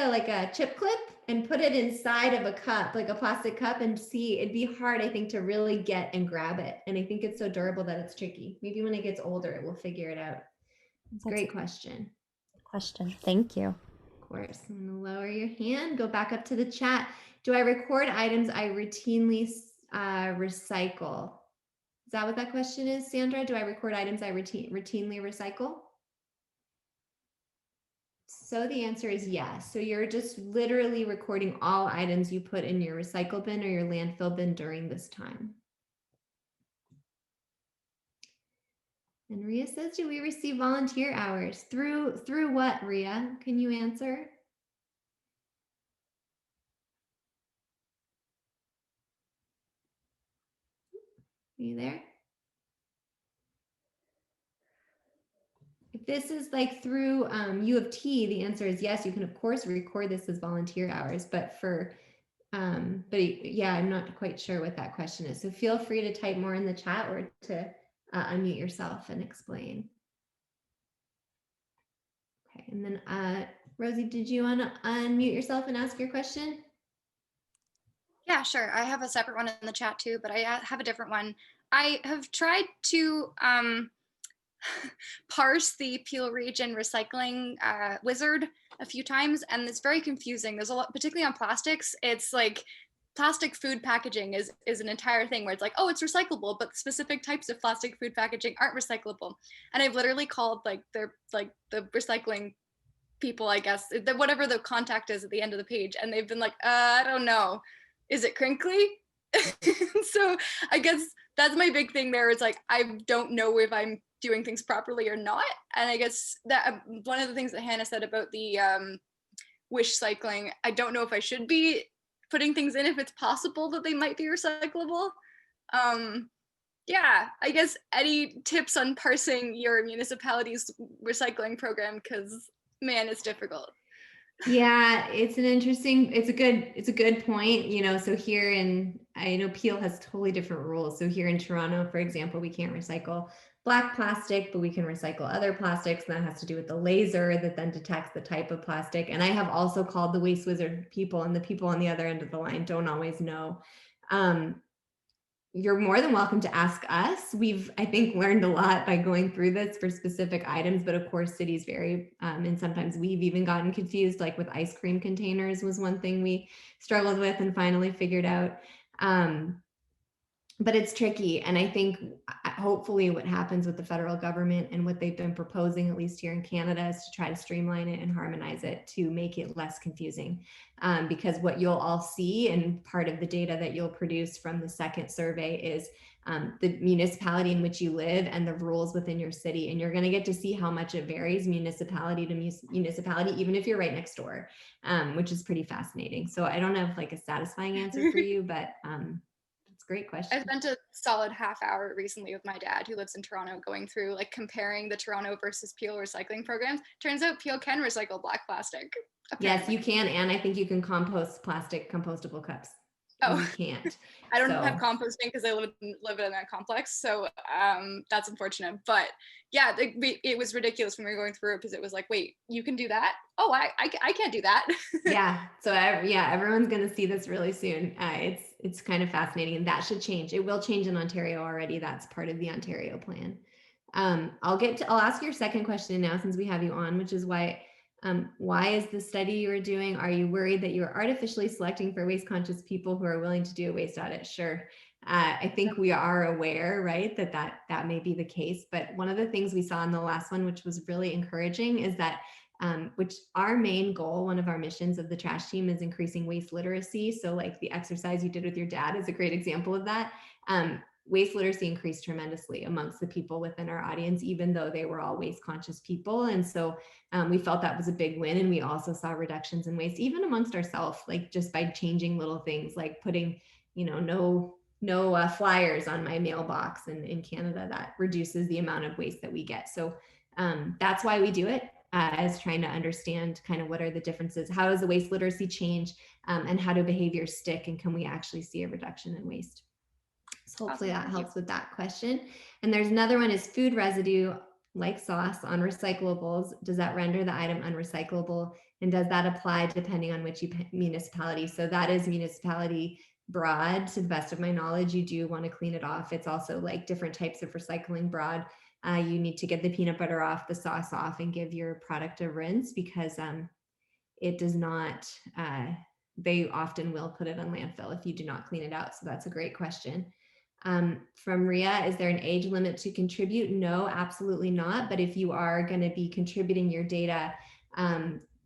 like a chip clip and put it inside of a cup, like a plastic cup, and see. It'd be hard, I think, to really get and grab it. And I think it's so durable that it's tricky. Maybe when it gets older, it will figure it out. It's a great question. Thank you. Of course. I'm going to lower your hand, go back up to the chat. Do I record items I routinely recycle? Is that what that question is, Sandra? Do I record items I routinely recycle? So the answer is yes. So you're just literally recording all items you put in your recycle bin or your landfill bin during this time. And Ria says, do we receive volunteer hours? Through what, Ria? Can you answer? Are you there? If this is like through U of T, the answer is yes. You can of course record this as volunteer hours, but yeah, I'm not quite sure what that question is. So feel free to type more in the chat or to unmute yourself and explain. Okay, and then Rosie, did you want to unmute yourself and ask your question? Yeah, sure. I have a separate one in the chat too, but I have a different one. I have tried to parse the Peel Region recycling wizard a few times, and it's very confusing. There's a lot, particularly on plastics. It's like plastic food packaging is an entire thing where it's like, oh, it's recyclable, but specific types of plastic food packaging aren't recyclable. And I've literally called like the recycling people, I guess, whatever the contact is at the end of the page, and they've been like, I don't know, is it crinkly? So I guess that's my big thing there. It's like, I don't know if I'm doing things properly or not. And I guess that one of the things that Hannah said about the wish cycling, I don't know if I should be putting things in if it's possible that they might be recyclable. Yeah, I guess any tips on parsing your municipality's recycling program, because man, it's difficult. Yeah, it's a good point, you know. So here I know Peel has totally different rules. So here in Toronto, for example, we can't recycle black plastic, but we can recycle other plastics, and that has to do with the laser that then detects the type of plastic. And I have also called the Waste Wizard people, and the people on the other end of the line don't always know. you're more than welcome to ask us. We've, I think, learned a lot by going through this for specific items, but of course cities vary. And sometimes we've even gotten confused, like with ice cream containers was one thing we struggled with and finally figured out. But it's tricky. And I think hopefully what happens with the federal government and what they've been proposing, at least here in Canada, is to try to streamline it and harmonize it to make it less confusing. Because what you'll all see, and part of the data that you'll produce from the second survey, is the municipality in which you live and the rules within your city. And you're going to get to see how much it varies municipality to municipality, even if you're right next door, which is pretty fascinating. So I don't have like a satisfying answer for you, but great question. I spent a solid half hour recently with my dad, who lives in Toronto, going through like comparing the Toronto versus Peel recycling programs. Turns out Peel can recycle black plastic. Yes, Apparently. you can. And I think you can compost plastic compostable cups. Oh, you can't. I don't have composting because I live in that complex. So that's unfortunate. But yeah, it was ridiculous when we were going through it, because it was like, wait, you can do that? Oh, I can't do that. Yeah. So yeah, everyone's going to see this really soon. It's kind of fascinating, and that should change. It will change in Ontario already. That's part of the Ontario plan. I'll ask your second question now, since we have you on, which is why is the study you were doing? Are you worried that you're artificially selecting for waste conscious people who are willing to do a waste audit? Sure. I think we are aware, right, that may be the case. But one of the things we saw in the last one, which was really encouraging, is that which our main goal, one of our missions of the trash team, is increasing waste literacy. So like the exercise you did with your dad is a great example of that. Waste literacy increased tremendously amongst the people within our audience, even though they were all waste conscious people. And so we felt that was a big win. And we also saw reductions in waste, even amongst ourselves, like just by changing little things, like putting, no flyers on my mailbox. And in Canada, that reduces the amount of waste that we get. So that's why we do it. As trying to understand kind of what are the differences, how does the waste literacy change, and how do behaviors stick, and can we actually see a reduction in waste? So hopefully that helps with that question. And there's another one, is food residue like sauce on recyclables, does that render the item unrecyclable, and does that apply depending on which municipality? So that is municipality broad. To the best of my knowledge, you do want to clean it off. It's also like different types of recycling broad. You need to get the peanut butter off, the sauce off, and give your product a rinse, because it does not, they often will put it on landfill if you do not clean it out. So that's a great question. From Ria, is there an age limit to contribute? No, absolutely not. But if you are going to be contributing your data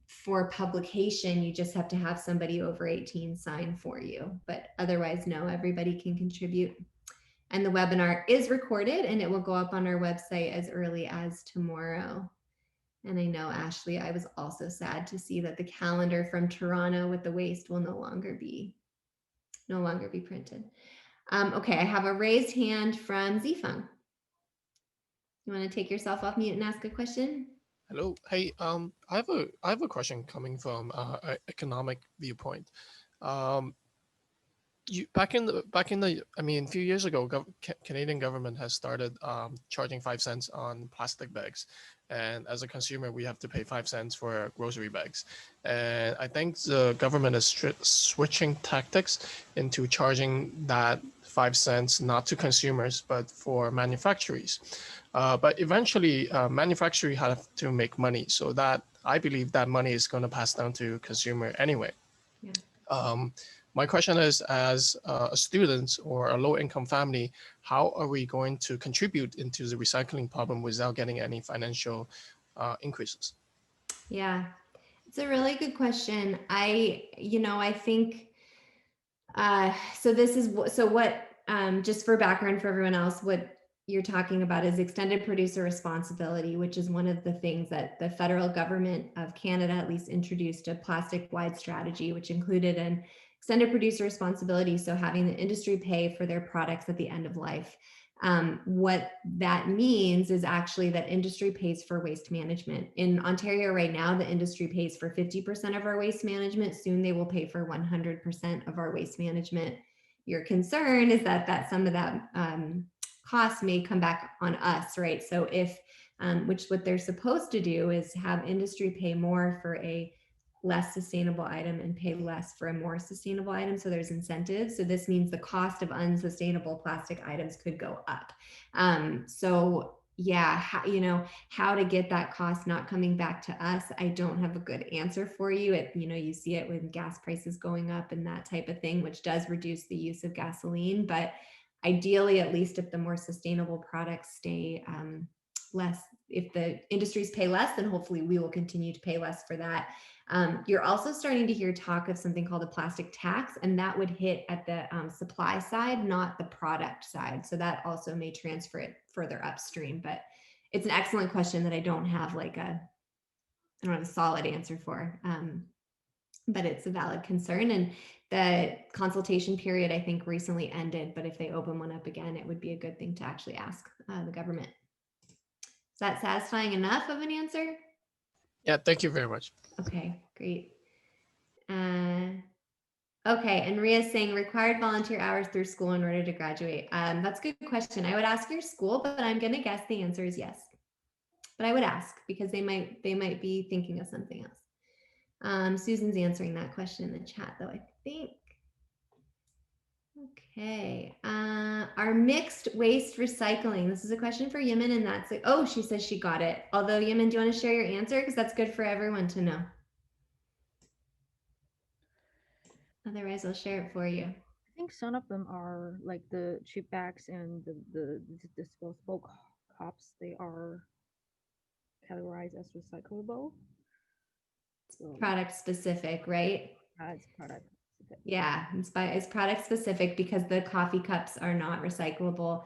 for publication, you just have to have somebody over 18 sign for you. But otherwise, no, everybody can contribute. And the webinar is recorded, and it will go up on our website as early as tomorrow. And I know, Ashley, I was also sad to see that the calendar from Toronto with the waste will no longer be printed. Okay, I have a raised hand from Zifeng. You want to take yourself off mute and ask a question? Hello. Hey, I have a question coming from an economic viewpoint. Back in the a few years ago, Canadian government has started charging 5 cents on plastic bags, and as a consumer, we have to pay 5 cents for grocery bags. And I think the government is switching tactics into charging that 5 cents not to consumers but for manufacturers. But eventually, manufacturers have to make money, so that I believe that money is going to pass down to consumer anyway. Yeah. My question is, as a student or a low-income family, how are we going to contribute into the recycling problem without getting any financial increases? Yeah, it's a really good question. I think, just for background for everyone else, what you're talking about is extended producer responsibility, which is one of the things that the federal government of Canada at least introduced a plastic-wide strategy, which included an extended producer responsibility. So having the industry pay for their products at the end of life. What that means is actually that industry pays for waste management. In Ontario right now, the industry pays for 50% of our waste management. Soon they will pay for 100% of our waste management. Your concern is that some of that cost may come back on us, right? So if, what they're supposed to do is have industry pay more for a less sustainable item and pay less for a more sustainable item. So there's incentives. So this means the cost of unsustainable plastic items could go up. So yeah, how to get that cost not coming back to us, I don't have a good answer for you. You see it with gas prices going up and that type of thing, which does reduce the use of gasoline. But ideally, at least if the more sustainable products stay less, if the industries pay less, then hopefully we will continue to pay less for that. You're also starting to hear talk of something called a plastic tax, and that would hit at the supply side, not the product side. So that also may transfer it further upstream. But it's an excellent question that I don't have a solid answer for. But it's a valid concern, and the consultation period I think recently ended. But if they open one up again, it would be a good thing to actually ask the government. Is that satisfying enough of an answer? Yeah, thank you very much. Okay, great. Okay, and Ria's saying required volunteer hours through school in order to graduate. That's a good question. I would ask your school, but I'm gonna guess the answer is yes. But I would ask because they might be thinking of something else. Susan's answering that question in the chat though, I think. Okay, our mixed waste recycling. This is a question for Yemen, and that's like, oh, she says she got it. Although Yemen, do you want to share your answer? Because that's good for everyone to know. Otherwise, I'll share it for you. I think some of them are like the cheap bags and the disposable cups. They are categorized as recyclable. So Product specific, right? it's product specific. Yeah, it's product specific because the coffee cups are not recyclable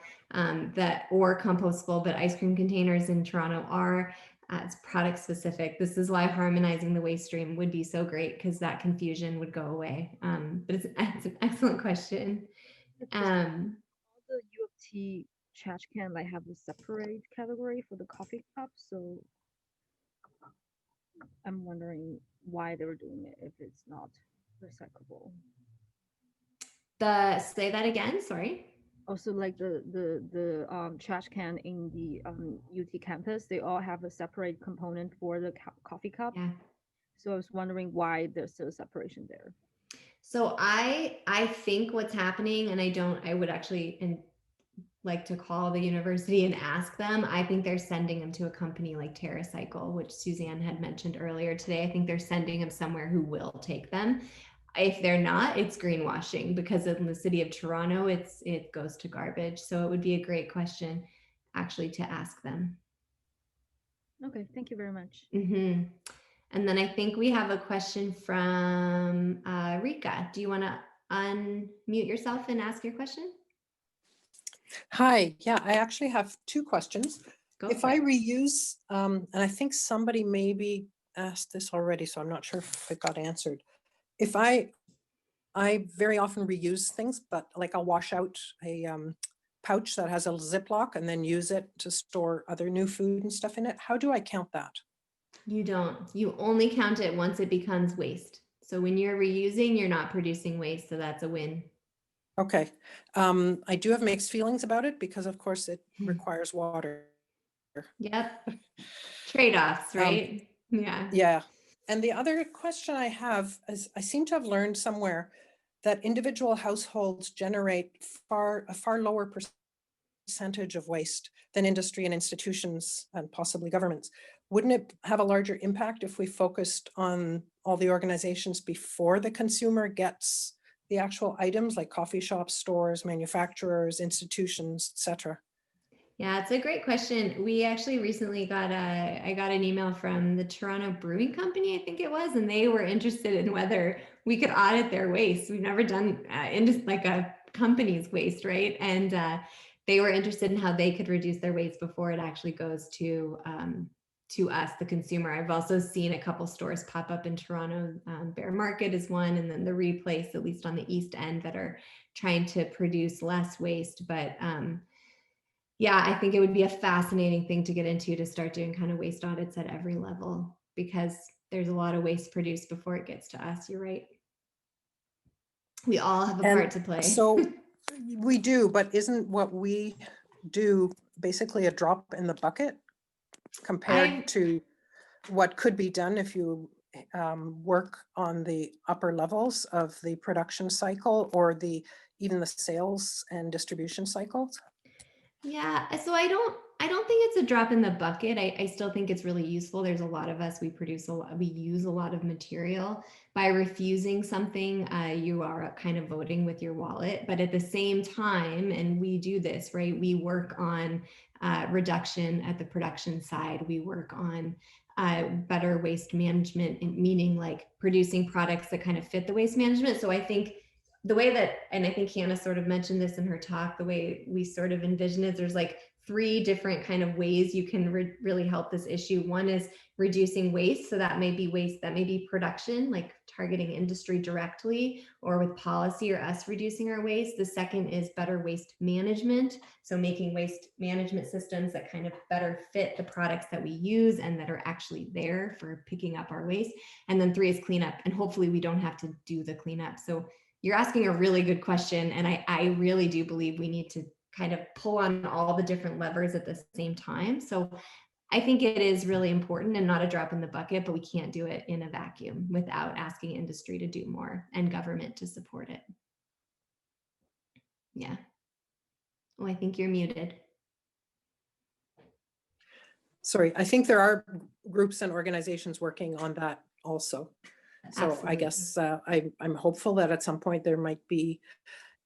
or compostable, but ice cream containers in Toronto are. It's product specific. This is why harmonizing the waste stream would be so great, because that confusion would go away. But it's an excellent question. All the U of T trash can have a separate category for the coffee cup, so I'm wondering why they were doing it if it's not recyclable. Say that again, sorry. Also, like the trash can in the UT campus, they all have a separate component for the coffee cup. Yeah. So I was wondering why there's still a separation there. So I think what's happening, and I would actually like to call the university and ask them. I think they're sending them to a company like TerraCycle, which Suzanne had mentioned earlier today. I think they're sending them somewhere who will take them. If they're not, it's greenwashing, because in the city of Toronto, it goes to garbage. So it would be a great question actually to ask them. Okay, thank you very much. Mm-hmm. And then I think we have a question from Rika. Do you want to unmute yourself and ask your question? Hi, yeah, I actually have two questions. If I it. reuse, and I think somebody maybe asked this already, so I'm not sure if it got answered. If I very often reuse things, but like I'll wash out a pouch that has a Ziploc and then use it to store other new food and stuff in it. How do I count that? You don't. You only count it once it becomes waste. So when you're reusing, you're not producing waste. So that's a win. Okay. I do have mixed feelings about it because, of course, it requires water. Yep. Trade-offs, right? Yeah. Yeah. And the other question I have is, I seem to have learned somewhere that individual households generate a far lower percentage of waste than industry and institutions and possibly governments. Wouldn't it have a larger impact if we focused on all the organizations before the consumer gets the actual items, like coffee shops, stores, manufacturers, institutions, etc.? Yeah, it's a great question. We actually recently I got an email from the Toronto Brewing Company, I think it was, and they were interested in whether we could audit their waste. We've never done like a company's waste, right? And they were interested in how they could reduce their waste before it actually goes to us, the consumer. I've also seen a couple stores pop up in Toronto. Bear Market is one, and then the Replace, at least on the East End, that are trying to produce less waste. But yeah, I think it would be a fascinating thing to get into, to start doing kind of waste audits at every level, because there's a lot of waste produced before it gets to us. You're right. We all have a part to play. So we do, but isn't what we do basically a drop in the bucket compared to what could be done if you work on the upper levels of the production cycle or even the sales and distribution cycles? Yeah, so I don't think it's a drop in the bucket. I still think it's really useful. There's a lot of us, we produce a lot, we use a lot of material. By refusing something, you are kind of voting with your wallet. But at the same time, and we do this, right? We work on reduction at the production side. We work on better waste management, meaning like producing products that kind of fit the waste management. So I think the way that, and I think Hannah sort of mentioned this in her talk, the way we sort of envision it, there's like 3 different kind of ways you can really help this issue. One is reducing waste. So that may be waste, that may be production, like targeting industry directly, or with policy or us reducing our waste. The second is better waste management. So making waste management systems that kind of better fit the products that we use and that are actually there for picking up our waste. And then 3 is cleanup. And hopefully we don't have to do the cleanup. So you're asking a really good question. And I really do believe we need to kind of pull on all the different levers at the same time. So I think it is really important and not a drop in the bucket, but we can't do it in a vacuum without asking industry to do more and government to support it. Yeah. Oh, I think you're muted. Sorry, I think there are groups and organizations working on that also. So Absolutely. I guess I'm hopeful that at some point there might be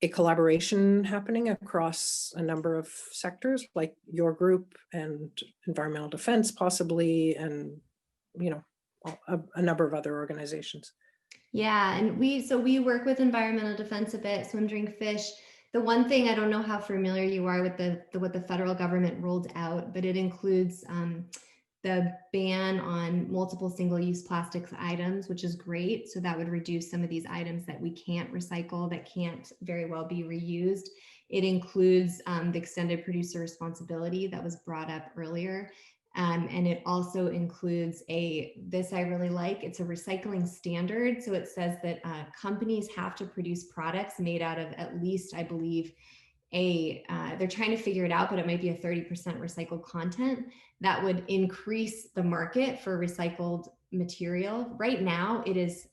a collaboration happening across a number of sectors, like your group and environmental defense possibly, and a number of other organizations. Yeah, and we work with environmental defense a bit, swim, drink, fish. The one thing, I don't know how familiar you are with what the federal government rolled out, but it includes the ban on multiple single-use plastics items, which is great. So that would reduce some of these items that we can't recycle, that can't very well be reused. It includes the extended producer responsibility that was brought up earlier. And it also includes this I really like, it's a recycling standard. So it says that companies have to produce products made out of at least, I believe, they're trying to figure it out, but it might be a 30% recycled content that would increase the market for recycled material. Right now, it is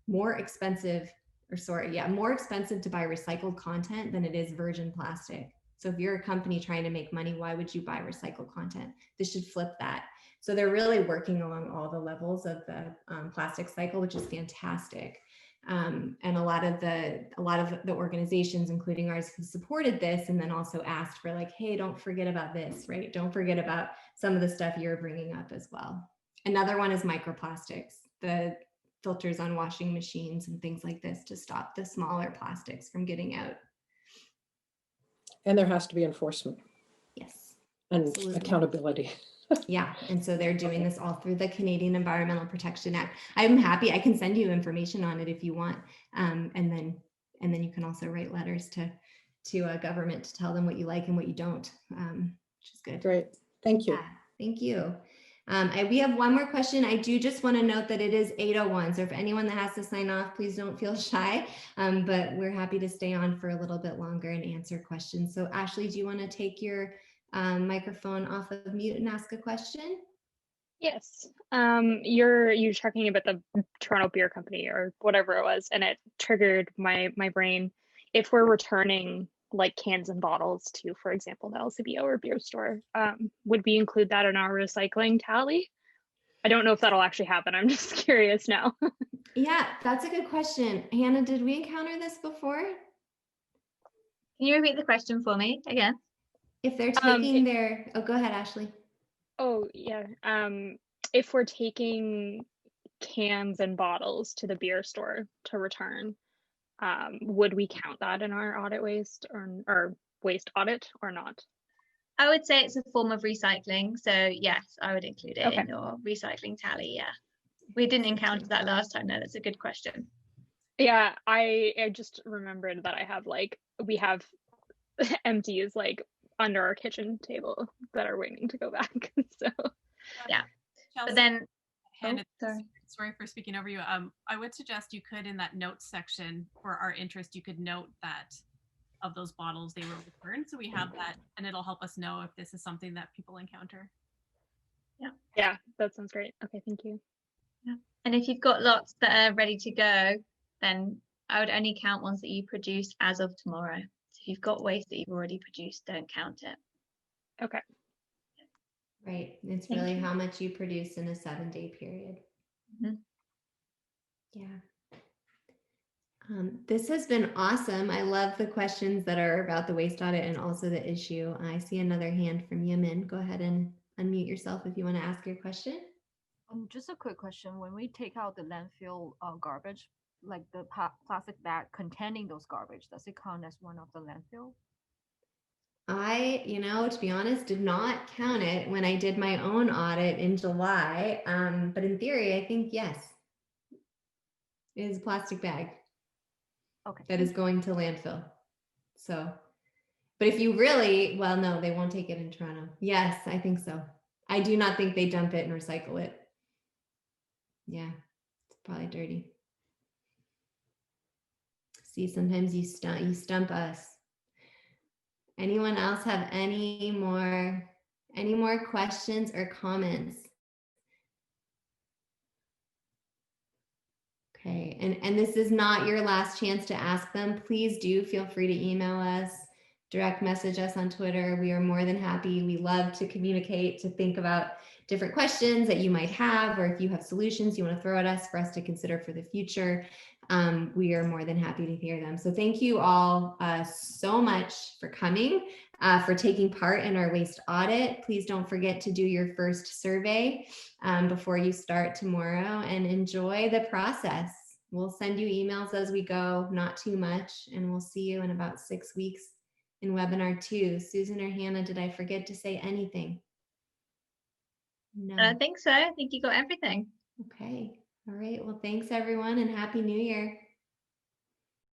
more expensive to buy recycled content than it is virgin plastic. So if you're a company trying to make money, why would you buy recycled content? This should flip that. So they're really working along all the levels of the plastic cycle, which is fantastic. And a lot of the organizations, including ours, who supported this and then also asked for like, hey, don't forget about this, right? Don't forget about some of the stuff you're bringing up as well. Another one is microplastics, the filters on washing machines and things like this to stop the smaller plastics from getting out. And there has to be enforcement. Yes. And Absolutely. accountability. Yeah, and so they're doing this all through the Canadian Environmental Protection Act. I'm happy, I can send you information on it if you want, and then you can also write letters to a government to tell them what you like and what you don't, which is good. Great, thank you. Yeah, thank you. We have one more question. I do just want to note that it is 8:01, so if anyone that has to sign off, please don't feel shy, but we're happy to stay on for a little bit longer and answer questions. So Ashley, do you want to take your microphone off of mute and ask a question? Yes. You're talking about the Toronto Beer Company or whatever it was, and it triggered my brain. If we're returning like cans and bottles to, for example, the LCBO or beer store, would we include that in our recycling tally? I don't know if that'll actually happen. I'm just curious now. Yeah, that's a good question. Hannah, did we encounter this before? Can you repeat the question for me again? If they're taking oh, go ahead, Ashley. Oh, yeah. If we're taking cans and bottles to the beer store to return, would we count that in our audit waste or waste audit or not? I would say it's a form of recycling. So yes, I would include it Okay. in your recycling tally. Yeah. We didn't encounter that last time. No, that's a good question. Yeah, I just remembered that we have empties like under our kitchen table that are waiting to go back. So yeah. Chelsea, But then sorry for speaking over you. I would suggest you could, in that notes section for our interest, you could note that of those bottles they were returned. So we have that, and it'll help us know if this is something that people encounter. yeah, that sounds great. Okay, thank you. And if you've got lots that are ready to go, then I would only count ones that you produced as of tomorrow. So if you've got waste that you've already produced, don't count it. Okay. Right. It's Thank really you. how much you produce in a 7-day period. Mhm. Yeah. This has been awesome. I love the questions that are about the waste audit and also the issue. I see another hand from Yemen. Go ahead and unmute yourself if you want to ask your question. Just a quick question. When we take out the landfill garbage, like the plastic bag containing those garbage, does it count as one of the landfill? I, to be honest, did not count it when I did my own audit in July. But in theory, I think yes, it is a plastic bag. Okay. That is going to landfill. So, but if you really, well, no, they won't take it in Toronto. Yes, I think so. I do not think they dump it and recycle it. Yeah, it's probably dirty. See, sometimes you stump us. Anyone else have any more questions or comments? Okay, and this is not your last chance to ask them. Please do feel free to email us, direct message us on Twitter. We are more than happy. We love to communicate, to think about different questions that you might have, or if you have solutions you want to throw at us for us to consider for the future. We are more than happy to hear them. So thank you all so much for coming, for taking part in our waste audit. Please don't forget to do your first survey before you start tomorrow, and enjoy the process. We'll send you emails as we go, not too much, and we'll see you in about 6 weeks in webinar 2. Susan or Hannah, did I forget to say anything? No. I don't think so. I think you got everything. Okay. All right. Well, thanks everyone, and Happy New Year.